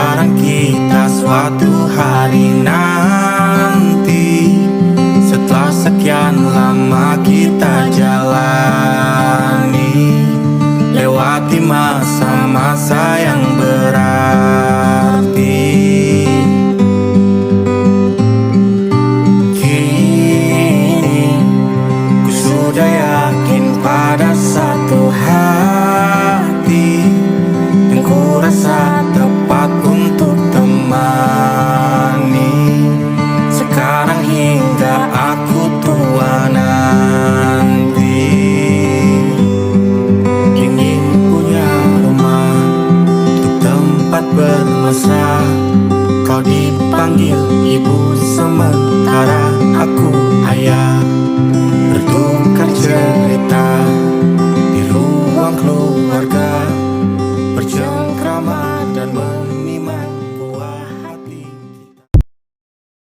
bareng kita suatu hari nanti. Setelah sekian lama kita jalani, lewati masa-masa yang berarti. Kini ku sudah yakin pada satu hati yang ku rasa tepat untuk temani. Sekarang hingga aku tua nanti, ingin punya rumah untuk tempat bermesra. Kau dipanggil ibu sementara aku ayah.